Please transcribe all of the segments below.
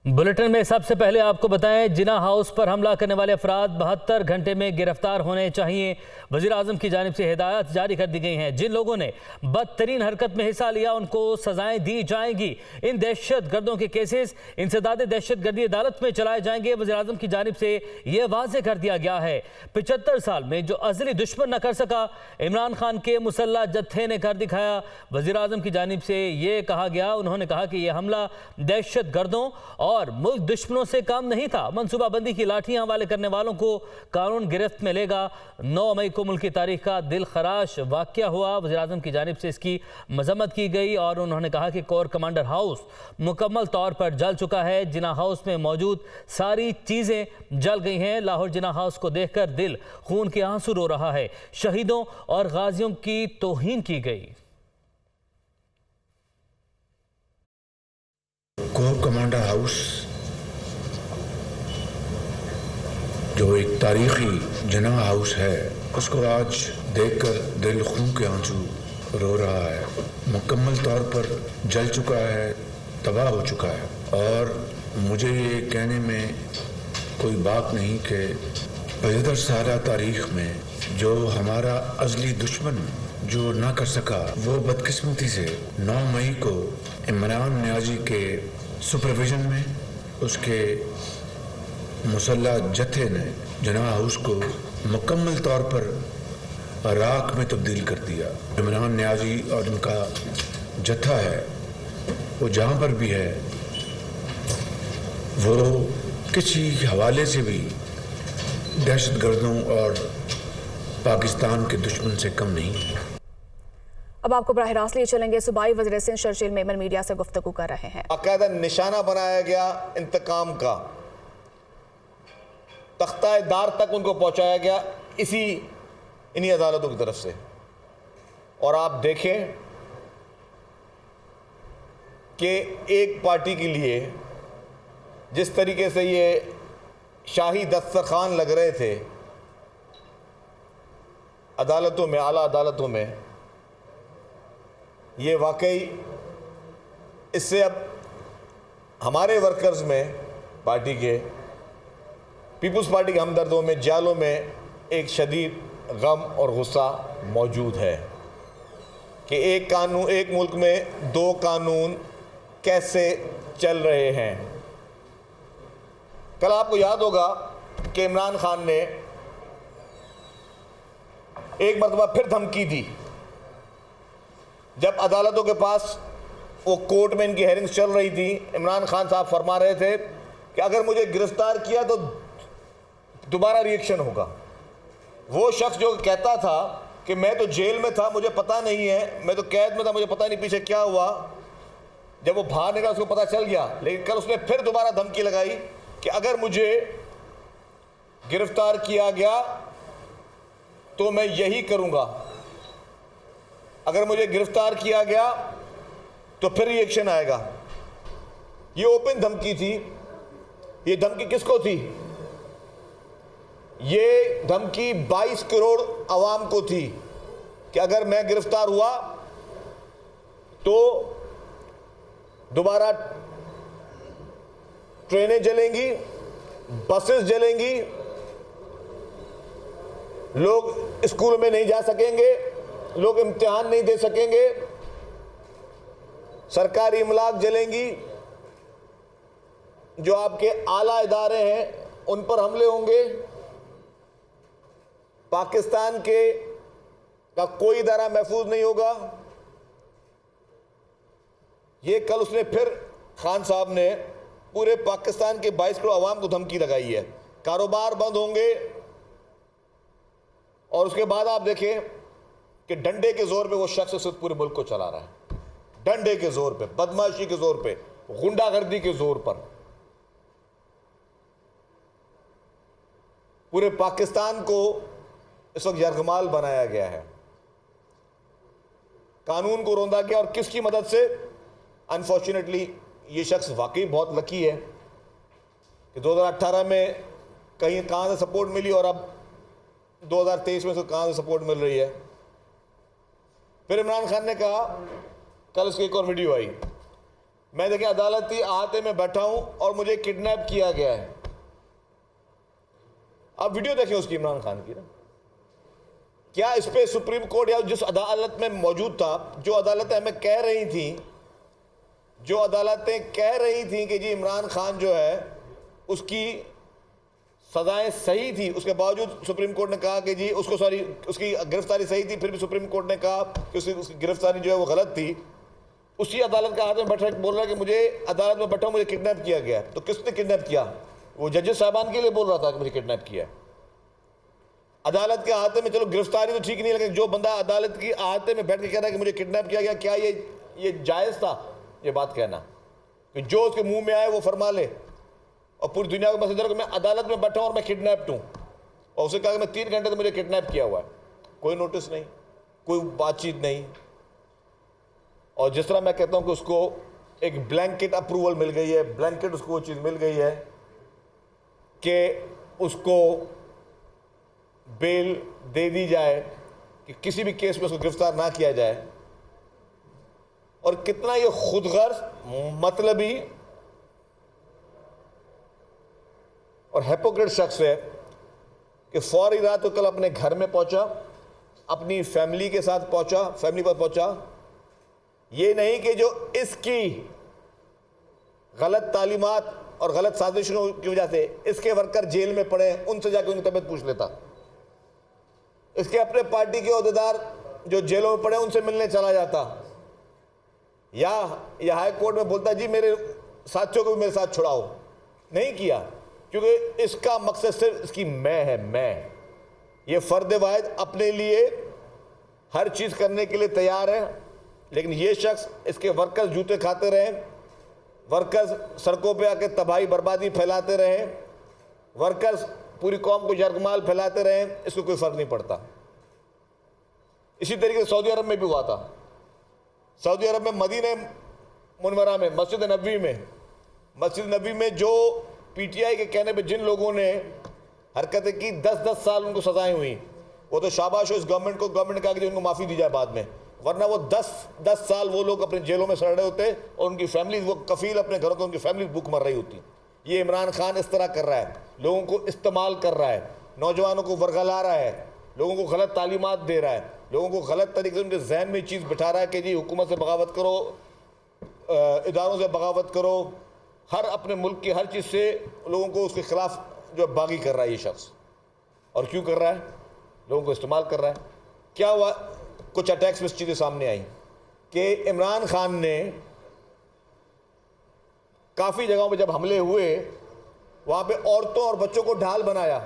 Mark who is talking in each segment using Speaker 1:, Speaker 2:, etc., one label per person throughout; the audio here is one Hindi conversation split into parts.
Speaker 1: बुलेटिन में सबसे पहले आपको बताएं, जिना हाउस पर हमला करने वाले अफराद 72 घंटे में गिरफ्तार होने चाहिए। वजीर आजम की जानिब से हिदायत जारी कर दी गई हैं। जिन लोगों ने बदतरीन हरकत में हिस्सा लिया उनको सजाएं दी जाएंगी। इन दहशत गर्दों के केसेस इंसदाद दहशत गर्दी अदालत में चलाए जाएंगे। वजीर आजम की जानिब से यह वाज़ेह कर दिया गया है। 75 साल में जो अजली दुश्मन न कर सका, इमरान खान के मुसल्ला जत्थे ने कर दिखाया। वजीर आजम की जानिब से यह कहा गया, उन्होंने कहा कि यह हमला दहशत गर्दों और मुल्क दुश्मनों से कम नहीं था। मनसूबाबंदी की लाठियां हवाले करने वालों को कानून गिरफ्त में लेगा। 9 मई को मुल्क की तारीख का दिल खराश वाक़या हुआ। वज़ीर आज़म की जानिब से इसकी मजम्मत की गई और उन्होंने कहा कि कोर कमांडर हाउस मुकम्मल तौर पर जल चुका है। जिना हाउस में मौजूद सारी चीज़ें जल गई हैं। लाहौर जिना हाउस को देखकर दिल खून के आंसू रो रहा है। शहीदों और गाजियों की तौहीन की गई।
Speaker 2: कोर कमांडर हाउस जो एक तारीखी जिना हाउस है, उसको आज देखकर दिल खून के आंसू रो रहा है। मुकम्मल तौर पर जल चुका है, तबाह हो चुका है। और मुझे ये कहने में कोई बात नहीं कि 75 साल तारीख में जो हमारा अजली दुश्मन जो ना कर सका, वो बदकिस्मती से 9 मई को इमरान नियाजी के सुपरविजन में उसके मुसल्ला जत्थे ने जिना हाउस को मुकम्मल तौर पर राख में तब्दील कर दिया। इमरान नियाजी और उनका जत्था है, वो जहाँ पर भी है, वो किसी हवाले से भी दहशत गर्दों और पाकिस्तान के दुश्मन से कम नहीं है।
Speaker 3: अब आपको बराह रास्त लिए चलेंगे। सूबाई वज़ीर सिंध शर्जील मेमन मीडिया से गुफ्तगू कर रहे हैं।
Speaker 4: बाकायदा निशाना बनाया गया इंतकाम का, तख्ता दार तक उनको पहुंचाया गया इन्हीं अदालतों की तरफ से। और आप देखें कि एक पार्टी के लिए जिस तरीके से ये शाही दस्तरखान लग रहे थे अदालतों में, आला अदालतों में, ये वाकई इससे अब हमारे वर्कर्स में, पार्टी के, पीपल्स पार्टी के हमदर्दों में, जालों में एक शदीद गम और गुस्सा मौजूद है कि एक मुल्क में 2 कानून कैसे चल रहे हैं। कल आपको याद होगा कि इमरान खान ने एक मरतबा फिर धमकी दी जब अदालतों के पास वो कोर्ट में इनकी हेयरिंग्स चल रही थी। इमरान खान साहब फरमा रहे थे कि अगर मुझे गिरफ्तार किया तो दोबारा रिएक्शन होगा। वो शख्स जो कहता था कि मैं तो जेल में था, मुझे पता नहीं है, मैं तो कैद में था, मुझे पता नहीं पीछे क्या हुआ, जब वो बाहर निकला उसको पता चल गया। लेकिन कल उसने फिर दोबारा धमकी लगाई कि अगर मुझे गिरफ्तार किया गया तो मैं यही करूंगा, अगर मुझे गिरफ्तार किया गया तो फिर रिएक्शन आएगा। ये ओपन धमकी थी। ये धमकी किसको थी? ये धमकी 22 करोड़ अवाम को थी कि अगर मैं गिरफ्तार हुआ तो दोबारा ट्रेनें जलेंगी, बसेस जलेंगी, लोग स्कूल में नहीं जा सकेंगे, लोग इम्तिहान नहीं दे सकेंगे, सरकारी इमलाक जलेंगी, जो आपके आला इदारे हैं उन पर हमले होंगे, पाकिस्तान का कोई इदारा महफूज नहीं होगा। ये कल उसने फिर खान साहब ने पूरे पाकिस्तान के 22 करोड़ अवाम को धमकी लगाई है। कारोबार बंद होंगे और उसके बाद आप देखें कि डंडे के जोर पे वो शख्स सिर्फ पूरे मुल्क को चला रहा है। डंडे के जोर पे, बदमाशी के जोर पे, गुंडागर्दी के जोर पर पूरे पाकिस्तान को इस वक्त यरगमाल बनाया गया है। कानून को रौंदा गया और किसकी मदद से? अनफॉर्चुनेटली ये शख्स वाकई बहुत लकी है कि 2018 में कहां से सपोर्ट मिली और अब 2023 में उसको कहां से सपोर्ट मिल रही है। फिर इमरान खान ने कहा, कल उसकी एक और वीडियो आई मैं देखिए अदालती अहाते में बैठा हूं और मुझे किडनैप किया गया है। आप वीडियो देखें उसकी, इमरान खान की ना, क्या इस पे सुप्रीम कोर्ट या जिस अदालत में मौजूद था, जो अदालतें हमें कह रही थी, जो अदालतें कह रही थी कि जी इमरान खान जो है उसकी सजाएं सही थी, उसके बावजूद सुप्रीम कोर्ट ने कहा कि जी उसको उसकी गिरफ्तारी सही थी, फिर भी सुप्रीम कोर्ट ने कहा कि उसकी गिरफ्तारी जो है वो गलत थी। उसी अदालत का हाथ में बैठा बोल रहा है कि मुझे अदालत में बैठा मुझे किडनैप किया गया। तो किसने किडनैप किया? वो जजेस साहबान के लिए बोल रहा था कि मुझे किडनैप किया। अदालत के अहाते में चलो गिरफ्तारी तो ठीक नहीं, लेकिन जो बंदा अदालत की अहाते में बैठ के कह रहा है कि मुझे किडनैप किया गया, क्या ये जायज़ था ये बात कहना कि जो उसके मुंह में आए वो फरमा ले और पूरी दुनिया को मैसेज कि मैं अदालत में बैठा हूं और मैं किडनैप्ड हूं, और उसे कहा कि मैं 3 घंटे से मुझे किडनैप किया हुआ है, कोई नोटिस नहीं, कोई बातचीत नहीं। और जिस तरह मैं कहता हूं कि उसको एक ब्लैंकेट अप्रूवल मिल गई है, ब्लैंकेट उसको वो चीज़ मिल गई है कि उसको बेल दे दी जाए कि किसी भी केस में उसको गिरफ्तार ना किया जाए। और कितना ये खुदगर्ज, मतलबी और हिपोक्रेट शख्स है कि फौरी रात को कल अपने घर में पहुंचा, अपनी फैमिली के साथ पहुंचा, फैमिली पर पहुंचा। ये नहीं कि जो इसकी गलत तालीमात और गलत साजिशों की वजह से इसके वर्कर जेल में पड़े, उनसे जाकर उनकी तबीयत पूछ लेता। इसके अपने पार्टी के ओहदेदार जो जेलों में पड़े उनसे मिलने चला जाता, या हाई कोर्ट में बोलता जी मेरे साथियों को भी मेरे साथ छुड़ाओ। नहीं किया, क्योंकि इसका मकसद सिर्फ इसकी मैं है, मैं। ये फर्द वाहिद अपने लिए हर चीज़ करने के लिए तैयार है, लेकिन ये शख्स, इसके वर्कर्स जूते खाते रहे, वर्कर्स सड़कों पे आके तबाही बर्बादी फैलाते रहे, वर्कर्स पूरी कौम को यरगमाल फैलाते रहे, इसको कोई फ़र्क नहीं पड़ता। इसी तरीके से सऊदी अरब में भी हुआ था। सऊदी अरब में मदीना मुनव्वरा में मस्जिद नबी में जो पीटीआई के कहने पे जिन लोगों ने हरकतें की, 10-10 साल उनको सजाएं हुई, वो तो शाबाश हो इस गवर्नमेंट को। गवर्नमेंट ने कहा कि उनको माफ़ी दी जाए बाद में, वरना वो 10 साल वो लोग अपने जेलों में सड़ रहे होते और उनकी फैमिली, वो कफील अपने घरों को, उनकी फैमिली भूख मर रही होती। ये इमरान खान इस तरह कर रहा है, लोगों को इस्तेमाल कर रहा है, नौजवानों को वर्गला रहा है, लोगों को गलत तालीमात दे रहा है, लोगों को गलत तरीके से उनके जहन में चीज़ बिठा रहा है कि जी हुकूमत से बगावत करो, इदारों से बगावत करो, हर अपने मुल्क की हर चीज़ से लोगों को उसके खिलाफ जो बागी कर रहा है ये शख्स। और क्यों कर रहा है? लोगों को इस्तेमाल कर रहा है। क्या हुआ? कुछ अटैक्स में चीज़ें सामने आई कि इमरान खान ने काफ़ी जगहों पे जब हमले हुए, वहाँ पे औरतों और बच्चों को ढाल बनाया।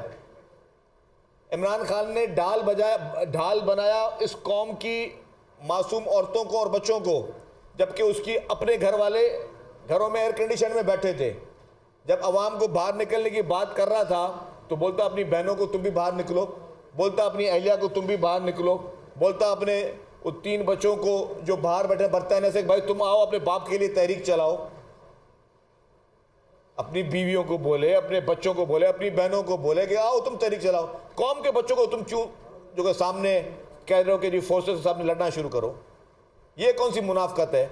Speaker 4: इमरान खान ने ढाल बनाया इस कौम की मासूम औरतों को और बच्चों को, जबकि उसकी अपने घर वाले घरों में एयर कंडीशन में बैठे थे। जब अवाम को बाहर निकलने की बात कर रहा था तो बोलता अपनी बहनों को तुम भी बाहर निकलो, बोलता अपनी अहलिया को तुम भी बाहर निकलो, बोलता अपने वो 3 बच्चों को जो बाहर बैठे बरताने से, भाई तुम आओ अपने बाप के लिए तहरीक चलाओ। अपनी बीवियों को बोले, अपने बच्चों को बोले, अपनी बहनों को बोले कि आओ तुम तहरीक चलाओ। कौम के बच्चों को तुम क्यों जो के सामने कह रहे हो कि जी फोर्सेस के सामने लड़ना शुरू करो? ये कौन सी मुनाफकत है?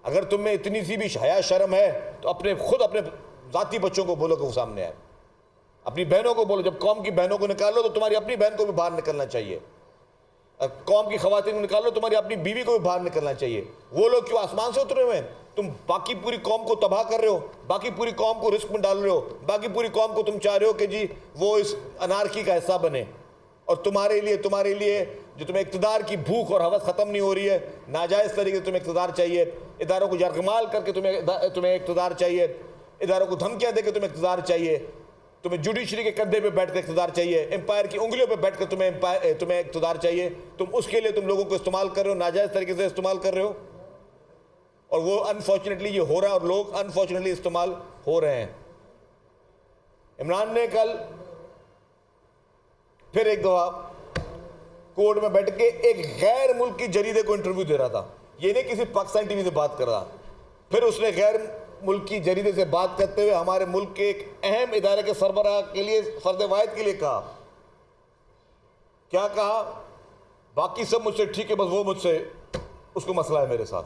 Speaker 4: अगर तुम में इतनी सी भी हया शर्म है तो खुद अपने जाती बच्चों को बोलो कि वो सामने आए, अपनी बहनों को बोलो। जब कौम की बहनों को निकालो तो तुम्हारी अपनी बहन को भी बाहर निकलना चाहिए, कौम की खवातीन को निकालो तुम्हारी अपनी बीवी को भी बाहर निकलना चाहिए। वो लोग क्यों आसमान से उतरे हुए हैं? तुम बाकी पूरी कौम को तबाह कर रहे हो, बाकी पूरी कौम को रिस्क में डाल रहे हो, बाकी पूरी कौम को तुम चाह रहे हो कि जी वो इस अनारकी का हिस्सा बने। और तुम्हारे लिए जो तुम्हें इक़्तिदार की भूख और हवस ख़त्म नहीं हो रही है, नाजायज़ तरीके से तुम्हें इक़्तिदार चाहिए, इदारों को यरगमाल करके तुम्हें इक़्तिदार चाहिए, इदारों को धमकियाँ देकर तुम्हें इक़्तिदार चाहिए, तुम्हें जुडिशरी के कंधे पे बैठ कर इक़्तिदार चाहिए, एम्पायर की उंगलियों पे बैठ कर तुम्हें इक़्तिदार चाहिए। तुम उसके लिए तुम लोगों को इस्तेमाल कर रहे हो, नाजायज़ तरीके से इस्तेमाल कर रहे हो, और वो अनफॉर्चुनेटली ये हो रहा है और लोग अनफॉर्चुनेटली इस्तेमाल हो रहे हैं। इमरान ने कल फिर एक दफा कोर्ट में बैठ के एक गैर मुल्की जरीदे को इंटरव्यू दे रहा था। ये नहीं किसी पाकिस्तान टीवी से बात कर रहा। फिर उसने गैर मुल्की जरीदे से बात करते हुए हमारे मुल्क के एक अहम इदारे के सरबराह के लिए, फर्द वाहिद के लिए कहा। क्या कहा? बाकी सब मुझसे ठीक है, बस वो मुझसे, उसको मसला है मेरे साथ।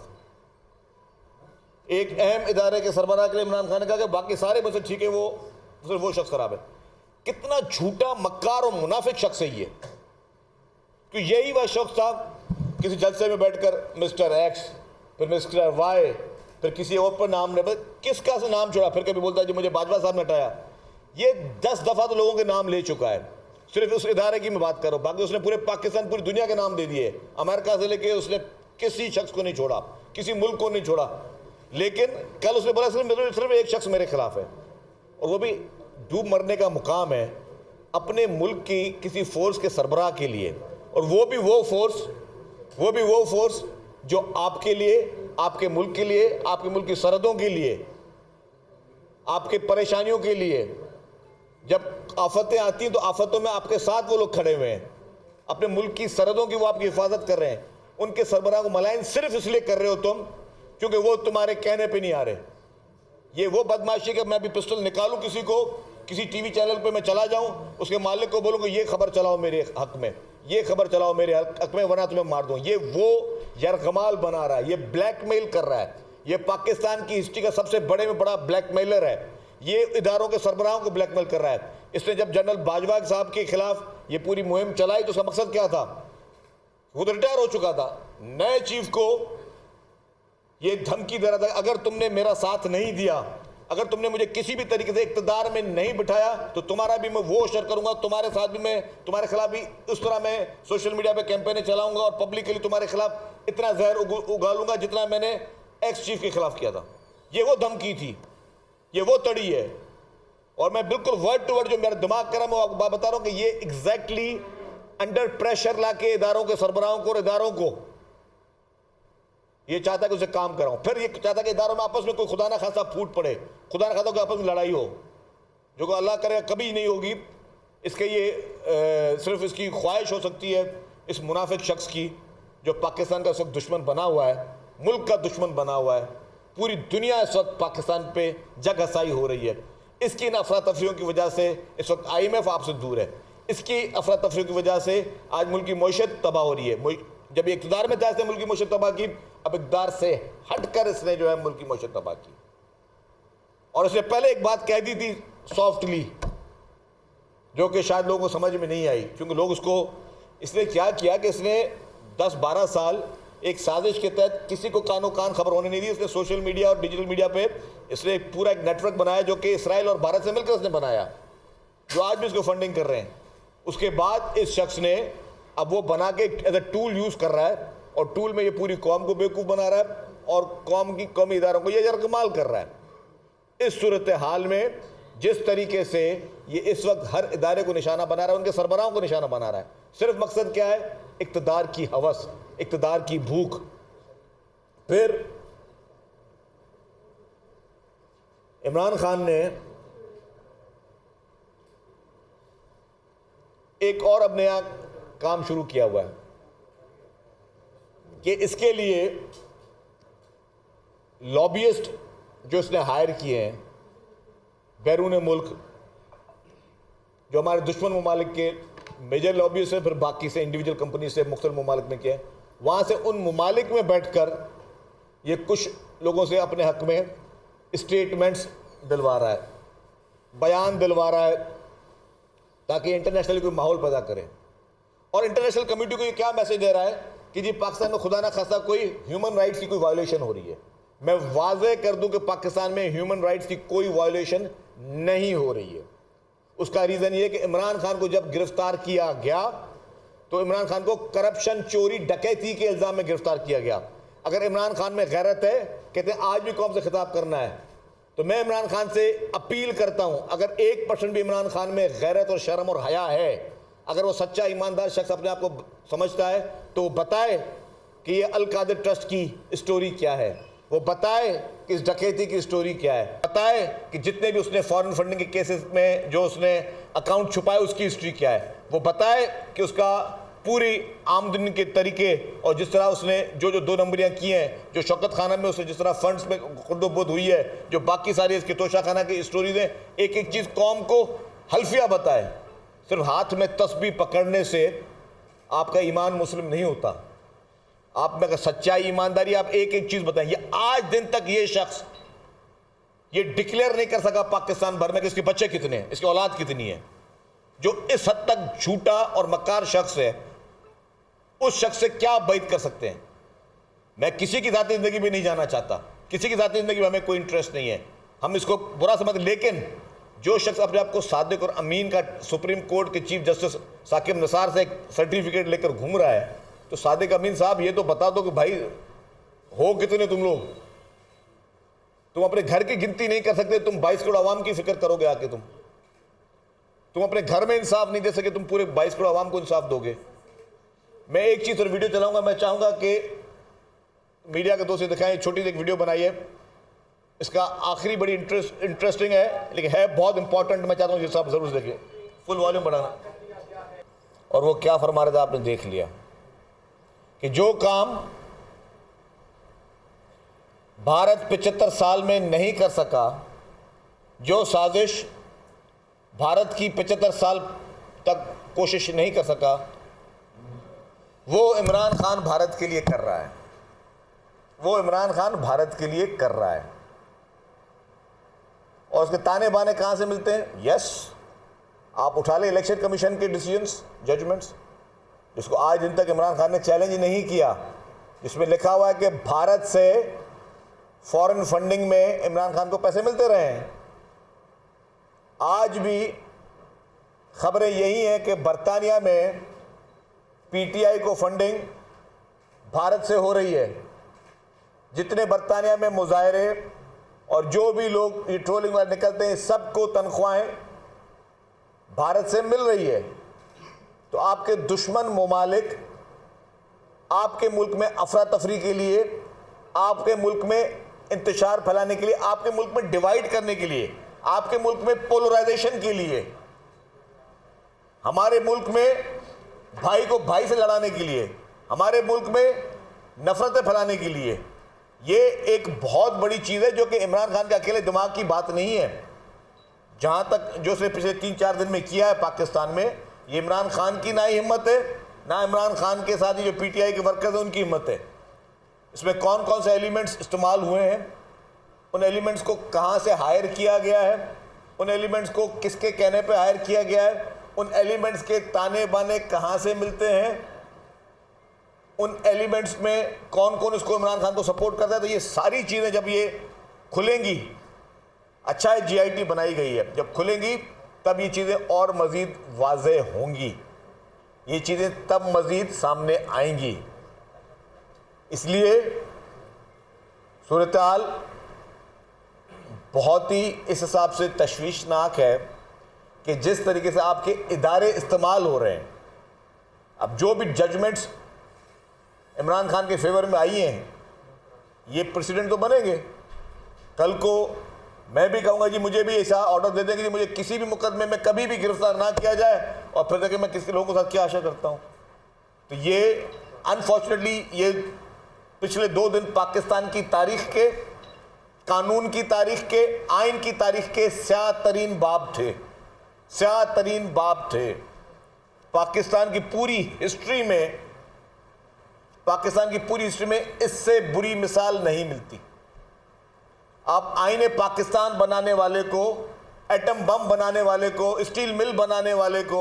Speaker 4: एक अहम इदारे के सरबराह के लिए इमरान खान ने कहा कि बाकी सारे मुझसे ठीक है, वो सिर्फ वो शख्स खराब है। कितना झूठा, मक्कार और मुनाफिक शख्स है ये। कि यही वह शख्स था किसी जलसे में बैठकर मिस्टर एक्स, फिर मिस्टर वाई, फिर किसी और पर नाम ने, किसका से नाम छोड़ा, फिर कभी बोलता है जी मुझे बाजवा साहब ने हटाया। ये 10 दफ़ा तो लोगों के नाम ले चुका है। सिर्फ उस इदारे की मैं बात करूँ, बाकी उसने पूरे पाकिस्तान, पूरी दुनिया के नाम दे दिए। अमेरिका से लेके उसने किसी शख्स को नहीं छोड़ा, किसी मुल्क को नहीं छोड़ा। लेकिन कल उसने बोला सिर्फ एक शख्स मेरे खिलाफ है, और वो भी डूब मरने का मुकाम है अपने मुल्क की किसी फोर्स के सरबराह के लिए, और वो भी वो फोर्स जो आपके लिए, आपके मुल्क के लिए, आपके मुल्क की सरहदों के लिए, आपके परेशानियों के लिए, जब आफतें आती हैं तो आफतों में आपके साथ वो लोग खड़े हुए हैं, अपने मुल्क की सरहदों की वो आपकी हिफाजत कर रहे हैं। उनके सरबराह को मलाइन सिर्फ इसलिए कर रहे हो तुम क्योंकि वो तुम्हारे कहने पे नहीं आ रहे। ये वो बदमाशी कि मैं भी पिस्टल निकालूं किसी को, किसी टीवी चैनल पे मैं चला जाऊं, उसके मालिक को बोलूंगा ये खबर चलाओ मेरे हक में, ये खबर चलाओ मेरे हक में, वरना तुम्हें मार दूं। ये वो यरगमाल बना रहा है, ये ब्लैकमेल कर रहा है। ये पाकिस्तान की हिस्ट्री का सबसे बड़े में बड़ा ब्लैकमेलर है। ये इदारों के सरबराहों को ब्लैकमेल कर रहा है। इसने जब जनरल बाजवा साहब के खिलाफ ये पूरी मुहिम चलाई तो उसका मकसद क्या था? वो तो रिटायर हो चुका था। नए चीफ को ये धमकी दे रहा था, अगर तुमने मेरा साथ नहीं दिया, अगर तुमने मुझे किसी भी तरीके से इक़्तिदार में नहीं बिठाया तो तुम्हारा भी मैं वो असर करूंगा, तुम्हारे साथ भी मैं, तुम्हारे खिलाफ भी उस तरह मैं सोशल मीडिया पे कैंपेनें चलाऊंगा और पब्लिकली तुम्हारे खिलाफ इतना जहर उगालूंगा जितना मैंने एक्स चीफ के खिलाफ किया था। ये वो धमकी थी, ये वो तड़ी है। और मैं बिल्कुल वर्ड टू वर्ड जो मेरा दिमाग कर रहा है मैं आपको बता रहा हूं कि ये एग्जैक्टली अंडर प्रेशर लाके इदारों के सरबराहों को और इदारों को ये चाहता है कि उसे काम कराऊं। फिर ये चाहता है कि इदारों में आपस में कोई खुदा ना खासा फूट पड़े, खुदा ना खासा कोई आपस में लड़ाई हो, जो कि अल्लाह करे कभी नहीं होगी। इसके ये सिर्फ इसकी ख्वाहिश हो सकती है इस मुनाफिक शख्स की जो पाकिस्तान का इस वक्त दुश्मन बना हुआ है, मुल्क का दुश्मन बना हुआ है। पूरी दुनिया इस वक्त पाकिस्तान पे जग हसाई हो रही है। इसकी इन अफरा तफरियों की वजह से इस वक्त IMF आपसे दूर है। इसकी अफरा तफरियों की वजह से आज मुल्क की मईशत तबाह हो रही है। जब ये इक़्तिदार में था इसने मुल्क की मईशत तबाह की, अब इक़्तिदार से हटकर इसने जो है मुल्क की मईशत तबाह की। और इसने पहले एक बात कह दी थी सॉफ्टली, जो कि शायद लोगों को समझ में नहीं आई, क्योंकि लोग उसको, इसने क्या किया कि इसने 10-12 साल एक साजिश के तहत किसी को कानो कान खबर होने नहीं दी। इसने सोशल मीडिया और डिजिटल मीडिया पे इसने पूरा एक नेटवर्क बनाया जो कि इसराइल और भारत से मिलकर इसने बनाया, जो आज भी इसको फंडिंग कर रहे हैं। उसके बाद इस शख्स ने अब वो बना के एज ए टूल यूज़ कर रहा है, और टूल में ये पूरी कौम को बेवकूफ़ बना रहा है और कौमी इदारों को ये यरगमाल कर रहा है। इस सूरत हाल में जिस तरीके से ये इस वक्त हर इदारे को निशाना बना रहा है, उनके सरबराहों को निशाना बना रहा है, सिर्फ मकसद क्या है? इक़्तिदार की हवस, इक़्तिदार की भूख। फिर इमरान खान ने एक और अब नया काम शुरू किया हुआ है कि इसके लिए लॉबियस्ट जो इसने हायर किए हैं बैरून मुल्क, जो हमारे दुश्मन ममालिक के मेजर लॉबियस्ट हैं, फिर बाकी से इंडिविजुअल कंपनी से मुख्तलिफ ममालिक में किए, वहाँ से उन ममालिक में बैठकर ये कुछ लोगों से अपने हक में स्टेटमेंट्स दिलवा रहा है, बयान दिलवा रहा है, ताकि इंटरनेशनली कोई माहौल पैदा करे। और इंटरनेशनल कम्युनिटी को ये क्या मैसेज दे रहा है कि जी पाकिस्तान में खुदा ना खासा कोई ह्यूमन राइट्स की कोई वायलेशन हो रही है। मैं वाज़ेह कर दूं कि पाकिस्तान में ह्यूमन राइट्स की कोई वायलेशन नहीं हो रही है। उसका रीज़न ये है कि इमरान खान को जब गिरफ्तार किया गया तो इमरान खान को करप्शन, चोरी, डकैती के इल्ज़ाम में गिरफ्तार किया गया। अगर इमरान खान में गैरत है, कहते हैं आज भी कौम से खिताब करना है, तो मैं इमरान खान से अपील करता हूं, अगर 1% भी इमरान खान में गैरत और शर्म और हया है, अगर वो सच्चा ईमानदार शख्स अपने आप को समझता है, तो वो बताए कि ये अल कादिर ट्रस्ट की स्टोरी क्या है, वो बताए कि इस डकैती की स्टोरी क्या है, बताए कि जितने भी उसने फॉरेन फंडिंग के केसेस में जो उसने अकाउंट छुपाए उसकी हिस्ट्री क्या है, वो बताए कि उसका पूरी आमदनी के तरीके और जिस तरह उसने जो 2 नंबरियाँ की हैं, जो शौकत खाना में उसने जिस तरह फंड्स में खुर्दोबुद हुई है, जो बाकी सारी इसके तोशा खाना की स्टोरीज हैं, एक एक चीज़ कौम को हल्फिया बताए। सिर्फ हाथ में तस्बीह पकड़ने से आपका ईमान मुस्लिम नहीं होता। आप में अगर सच्चाई ईमानदारी, आप एक एक चीज बताएं। ये आज दिन तक ये शख्स ये डिक्लेयर नहीं कर सका पाकिस्तान भर में कि इसके बच्चे कितने हैं, इसकी औलाद कितनी है। जो इस हद तक झूठा और मक्कार शख्स है, उस शख्स से क्या बैत कर सकते हैं। मैं किसी की ज़ाती ज़िंदगी भी नहीं जाना चाहता, किसी की ज़ाती ज़िंदगी में हमें कोई इंटरेस्ट नहीं है, हम इसको बुरा समझते। लेकिन जो शख्स अपने आप को सादिक और अमीन का सुप्रीम कोर्ट के चीफ जस्टिस साकिब निसार से एक सर्टिफिकेट लेकर घूम रहा है, तो सादिक अमीन साहब ये तो बता दो कि भाई हो कितने तुम लोग। तुम अपने घर की गिनती नहीं कर सकते, तुम 22 करोड़ आवाम की फिक्र करोगे आके। तुम अपने घर में इंसाफ नहीं दे सके, तुम पूरे 22 करोड़ आवाम को इंसाफ दोगे। मैं एक चीज़ और वीडियो चलाऊंगा, मैं चाहूँगा कि मीडिया के दोस्त दिखाएं, छोटी सी एक वीडियो बनाई है, इसका आखिरी बड़ी इंटरेस्टिंग है, लेकिन है बहुत इंपॉर्टेंट। मैं चाहता हूँ ये सब जरूर देखिए, फुल वॉल्यूम बढ़ाना। और वो क्या फरमा रहे थे आपने देख लिया कि जो काम भारत 75 साल में नहीं कर सका, जो साजिश भारत की 75 साल तक कोशिश नहीं कर सका, वो इमरान खान भारत के लिए कर रहा है। वो इमरान खान भारत के लिए कर रहा है। और उसके ताने बाने कहां से मिलते हैं? यस, आप उठा ले इलेक्शन कमीशन के डिसीजंस, जजमेंट्स, जिसको आज दिन तक इमरान खान ने चैलेंज नहीं किया, जिसमें लिखा हुआ है कि भारत से फॉरेन फंडिंग में इमरान खान को पैसे मिलते रहे हैं। आज भी खबरें यही हैं कि बरतानिया में पीटीआई को फंडिंग भारत से हो रही है। जितने बरतानिया में मुजाहरे और जो भी लोग ये ट्रोलिंग वाले निकलते हैं, सबको तनख्वाहें भारत से मिल रही है। तो आपके दुश्मन ममालिक आपके मुल्क में अफरा तफरी के लिए, आपके मुल्क में इंतशार फैलाने के लिए, आपके मुल्क में डिवाइड करने के लिए, आपके मुल्क में पोलराइजेशन के लिए, हमारे मुल्क में भाई को भाई से लड़ाने के लिए, हमारे मुल्क में नफरतें फैलाने के लिए, ये एक बहुत बड़ी चीज़ है जो कि इमरान खान के अकेले दिमाग की बात नहीं है। जहाँ तक जो उसने पिछले 3-4 दिन में किया है पाकिस्तान में, ये इमरान खान की ना ही हिम्मत है, ना इमरान खान के साथ ही जो पीटीआई के वर्कर्स हैं उनकी हिम्मत है। इसमें कौन कौन से एलिमेंट्स इस्तेमाल हुए हैं, उन एलिमेंट्स को कहाँ से हायर किया गया है, उन एलिमेंट्स को किसके कहने पे हायर किया गया है, उन एलिमेंट्स के ताने बाने कहाँ से मिलते हैं, उन एलिमेंट्स में कौन कौन इसको इमरान खान को सपोर्ट करता है। तो ये सारी चीज़ें जब ये खुलेंगी, अच्छा है जीआईटी बनाई गई है, जब खुलेंगी तब ये चीज़ें और मज़ीद वाज़ेह होंगी, ये चीज़ें तब मज़ीद सामने आएंगी। इसलिए सूरत हाल बहुत ही इस हिसाब से तशवीशनाक है कि जिस तरीके से आपके इदारे इस्तेमाल हो रहे हैं। अब जो भी जजमेंट्स इमरान खान के फेवर में आई हैं, ये प्रेसिडेंट तो बनेंगे। कल को मैं भी कहूँगा जी मुझे भी ऐसा ऑर्डर दे देंगे कि मुझे किसी भी मुकदमे में कभी भी गिरफ्तार ना किया जाए, और फिर देखिए मैं किसी लोगों के साथ क्या आशा करता हूँ। तो ये अनफॉर्चुनेटली ये पिछले 2 दिन पाकिस्तान की तारीख के, कानून की तारीख के, आइन की तारीख के स्याह तरीन बाब थे, स्याह तरीन बाब थे। पाकिस्तान की पूरी हिस्ट्री में, पाकिस्तान की पूरी हिस्ट्री में इससे बुरी मिसाल नहीं मिलती। आप आईने पाकिस्तान बनाने वाले को, एटम बम बनाने वाले को, स्टील मिल बनाने वाले को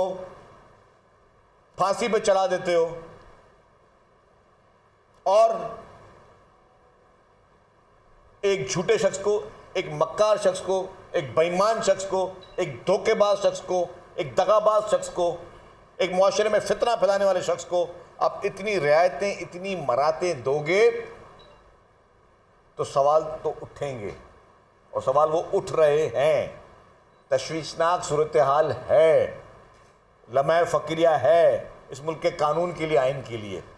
Speaker 4: फांसी पे चढ़ा देते हो, और एक झूठे शख्स को, एक मक्कार शख्स को, एक बेईमान शख्स को, एक धोखेबाज शख्स को, एक दगाबाज शख्स को, एक मुआशरे में फितना फैलाने वाले शख्स को आप इतनी रियायतें, इतनी मरातें दोगे तो सवाल तो उठेंगे, और सवाल वो उठ रहे हैं। तशवीशनाक सूरत हाल है, लम्हा फ़कीरिया है इस मुल्क के कानून के लिए, आइन के लिए।
Speaker 5: ये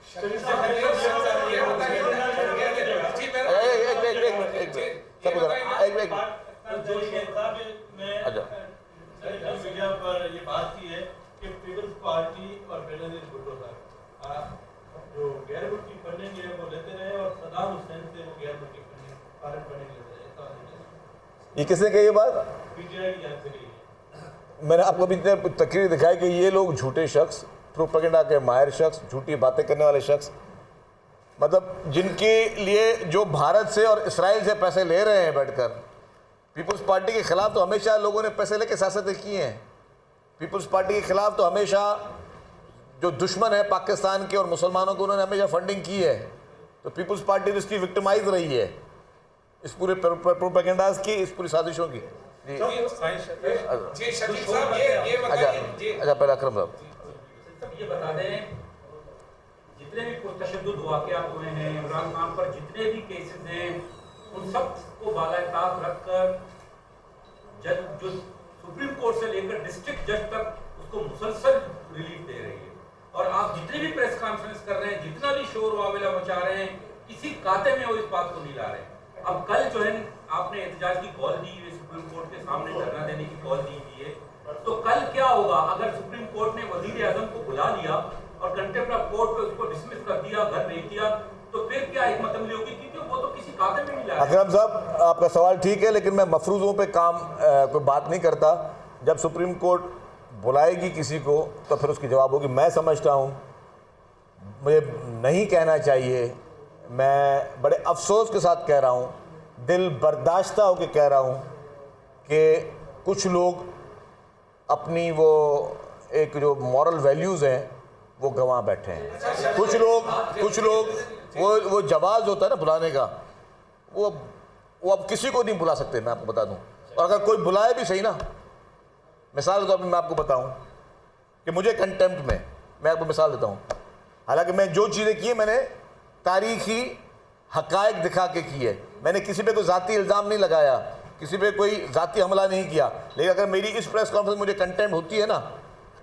Speaker 5: बात की है कि पीपल्स पार्टी और बेनजीर भुट्टो साहब जो गैर मुल्की फंडिंग है वो लेते रहे, और सदाम हुसैन से वो गैर मुल्की फंडिंग लेते रहे।
Speaker 4: ये किसने कही ये बात?
Speaker 5: पीटीआई की जान से कही है।
Speaker 4: मैंने आपको भी तकरीर दिखाई कि ये लोग झूठे शख्स, प्रोपेगेंडा के माहिर शख्स, झूठी बातें करने वाले शख्स, मतलब जिनके लिए जो भारत से और इसराइल से पैसे ले रहे हैं बैठकर, पीपल्स पार्टी के खिलाफ तो हमेशा लोगों ने पैसे लेके सियासतें की हैं। पीपल्स पार्टी के खिलाफ तो हमेशा जो दुश्मन है पाकिस्तान के और मुसलमानों को, उन्होंने हमेशा फंडिंग की है। तो पीपल्स पार्टी इसकी विक्टिमाइज रही है इस पूरे प्रोपेगेंडास की, इस पूरी साजिशों की। जी
Speaker 6: शकील साहब, ये बताइए।
Speaker 4: अच्छा पहले अकरम साहब
Speaker 7: ये बता दें, जितने भी पुरतशद्दुद वाक़यात हुए हैं, इमरान खान पर जितने भी केसेस हैं, उन सब को बालाताक रखकर जज जो सुप्रीम कोर्ट से लेकर डिस्ट्रिक्ट जज तक उसको मुसलसल रिलीफ दे रही है। और आप जितने भी प्रेस कॉन्फ्रेंस कर रहे हैं, जितना भी शोर वावेला मचा रहे हैं, किसी खाते में वो इस बात को नहीं ला रहे। अब कल जो है आपने एहतजाज की कॉल दी है, सुप्रीम कोर्ट के सामने धरना देने की कॉल दी हुई है, तो कल क्या होगा अगर सुप्रीम कोर्ट ने वजीर आजम को बुला लिया और कंटेम्प्ट ऑफ कोर्ट पे उसको डिसमिस कर दिया, घर भेज दिया, तो फिर क्या हिकमत अमली होगी? क्योंकि वो तो किसी खाते में नहीं ला रहे।
Speaker 4: अकरम साहब आपका सवाल ठीक है, लेकिन मैं मफरूज़ों पे कोई बात नहीं करता। जब सुप्रीम कोर्ट बुलाएगी किसी को तो फिर उसकी जवाब होगी। मैं समझता हूँ, मुझे नहीं कहना चाहिए, मैं बड़े अफसोस के साथ कह रहा हूँ, दिल बर्दाश्ता होकर कह रहा हूँ कि कुछ लोग अपनी वो एक जो मॉरल वैल्यूज़ हैं वो गंवा बैठे हैं। कुछ लोग वो जवाज़ होता है ना बुलाने का, वो अब किसी को नहीं बुला सकते, मैं आपको बता दूं। और अगर कोई बुलाए भी सही ना, मिसाल के तौर पर मैं आपको बताऊं कि मुझे कंटेम्प्ट में, मैं आपको मिसाल देता हूं, हालांकि मैं जो चीज़ें की है मैंने तारीखी हकायक दिखा के की है, मैंने किसी पे कोई ज़ाती इल्ज़ाम नहीं लगाया, किसी पे कोई ज़ाती हमला नहीं किया। लेकिन अगर मेरी इस प्रेस कॉन्फ्रेंस में मुझे कंटेम्प्ट होती है ना,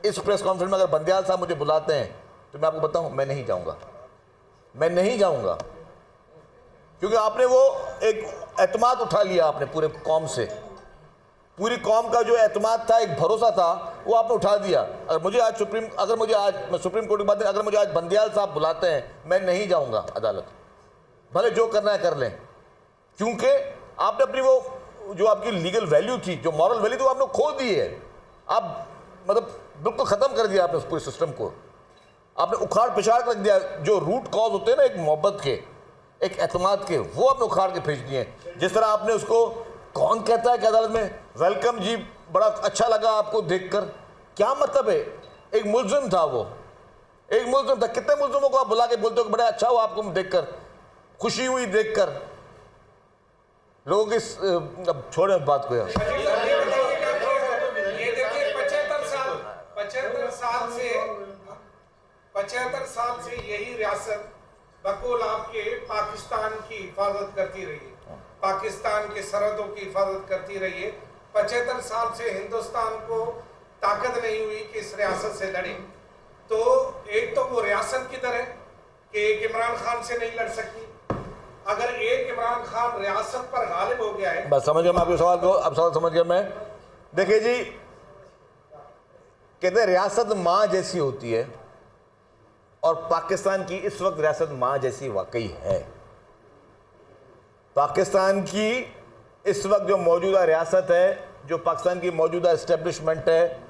Speaker 4: इस प्रेस कॉन्फ्रेंस में अगर बंदियाल साहब मुझे बुलाते हैं तो मैं आपको बताऊं, मैं नहीं जाऊंगा, मैं नहीं जाऊंगा। क्योंकि आपने वो एक एतमाद उठा लिया, आपने पूरे कौम से, पूरी कौम का जो एतमाद था, एक भरोसा था, वो आपने उठा दिया। अगर मुझे आज सुप्रीम कोर्ट की बात है, अगर मुझे आज बंदियाल साहब बुलाते हैं, मैं नहीं जाऊंगा अदालत, भले जो करना है कर लें। क्योंकि आपने अपनी वो जो आपकी लीगल वैल्यू थी, जो मॉरल वैल्यू थी, वो आपने खो दी है। आप मतलब बिल्कुल ख़त्म कर दिया आपने उस पूरे सिस्टम को, आपने उखाड़ पिछाड़ कर रख दिया। जो रूट कॉज होते हैं ना एक मोहब्बत के, एक एतमाद के, वो आपने उखाड़ के भेज दिए। जिस तरह आपने उसको, कौन कहता है कि अदालत में वेलकम जी, बड़ा अच्छा लगा आपको देखकर, क्या मतलब है? एक मुल्जिम था, वो एक मुल्जिम था। कितने मुल्जिमों को आप बुला के बोलते हो कि बड़ा अच्छा हुआ आपको देखकर, खुशी हुई देखकर? लोगों की अब छोड़े बात को यार।
Speaker 6: ये देखिए 75 साल से यही रियासत बकौल आपके पाकिस्तान की हिफाजत करती रही है, पाकिस्तान के सरहदों की हिफाजत करती रही है। 75 साल से हिंदुस्तान को ताकत नहीं हुई कि इस रियासत से लड़े। तो एक तो वो रियासत किधर है कि एक इमरान खान से नहीं लड़ सकती। अगर एक इमरान खान रियासत पर गालिब हो गया है,
Speaker 4: बस समझ गया मैं आपके सवाल को, अब सवाल समझ गया मैं। देखिए जी, कहते हैं रियासत माँ जैसी होती है, और पाकिस्तान की इस वक्त रियासत माँ जैसी वाकई है। पाकिस्तान की इस वक्त जो मौजूदा रियासत है, जो पाकिस्तान की मौजूदा इस्टेब्लिशमेंट है,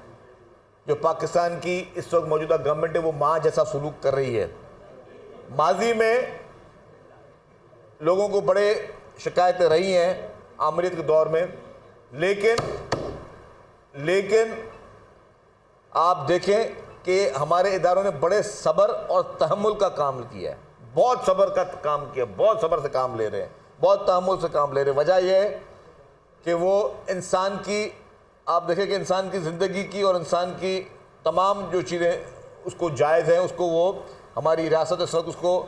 Speaker 4: जो पाकिस्तान की इस वक्त मौजूदा गवर्नमेंट है, वो माँ जैसा सलूक कर रही है। माजी में लोगों को बड़े शिकायतें रही हैं आमरीत के दौर में, लेकिन आप देखें कि हमारे इदारों ने बड़े सब्र और तहम्मुल का काम किया है, बहुत सब्र का काम किया, बहुत सब्र से काम ले रहे हैं, बहुत तहम्मुल से काम ले रहे हैं। वजह यह है कि वो इंसान की, आप देखें कि इंसान की ज़िंदगी की और इंसान की तमाम जो चीज़ें उसको जायज़ हैं, उसको वो हमारी रियासत इस वक्त उसको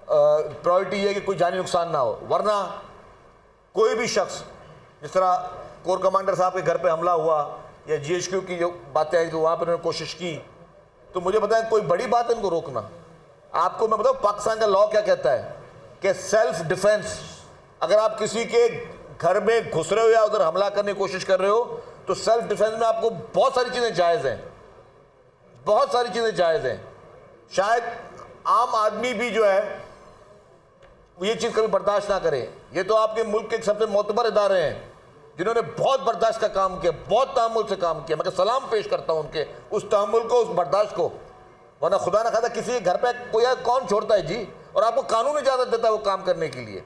Speaker 4: प्रायोरिटी है कि कोई जानी नुकसान ना हो। वरना कोई भी शख्स, जिस तरह कोर कमांडर साहब के घर पे हमला हुआ या GHQ की जो बातें आई तो वहाँ पर उन्होंने कोशिश की, तो मुझे बताएं कोई बड़ी बात है इनको रोकना? आपको मैं बताऊँ पाकिस्तान का लॉ क्या कहता है कि सेल्फ डिफेंस, अगर आप किसी के घर में घुस रहे हो या उधर हमला करने की कोशिश कर रहे हो तो सेल्फ डिफेंस में आपको बहुत सारी चीज़ें जायज़ हैं, बहुत सारी चीज़ें जायज़ हैं। शायद आम आदमी भी जो है ये चीज़ कभी बर्दाश्त ना करे। ये तो आपके मुल्क के सबसे मोतबर इदारे हैं जिन्होंने बहुत बर्दाश्त का काम किया, बहुत तहम्मुल से काम किया। मैं सलाम पेश करता हूँ उनके उस तहम्मुल को, उस बर्दाश्त को। वरना खुदा ना खादा किसी के घर पे कोई कौन छोड़ता है जी, और आपको कानून इजाजत देता है वो काम करने के लिए।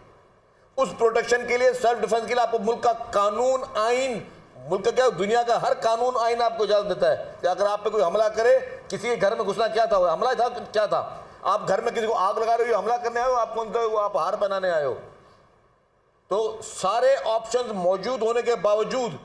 Speaker 4: उस प्रोटेक्शन के लिए, सेल्फ डिफेंस के लिए आपको मुल्क का कानून, आइन, मुल्क का क्या, दुनिया का हर कानून आइन आपको इजाजत देता है कि अगर आप पे कोई हमला करे, किसी के घर में घुसना क्या था, हमला था, क्या था, आप घर में किसी को आग लगा रहे हो, हमला करने आए हो, आप कौन सा, आप हार बनाने आए हो। तो सारे ऑप्शंस मौजूद होने के बावजूद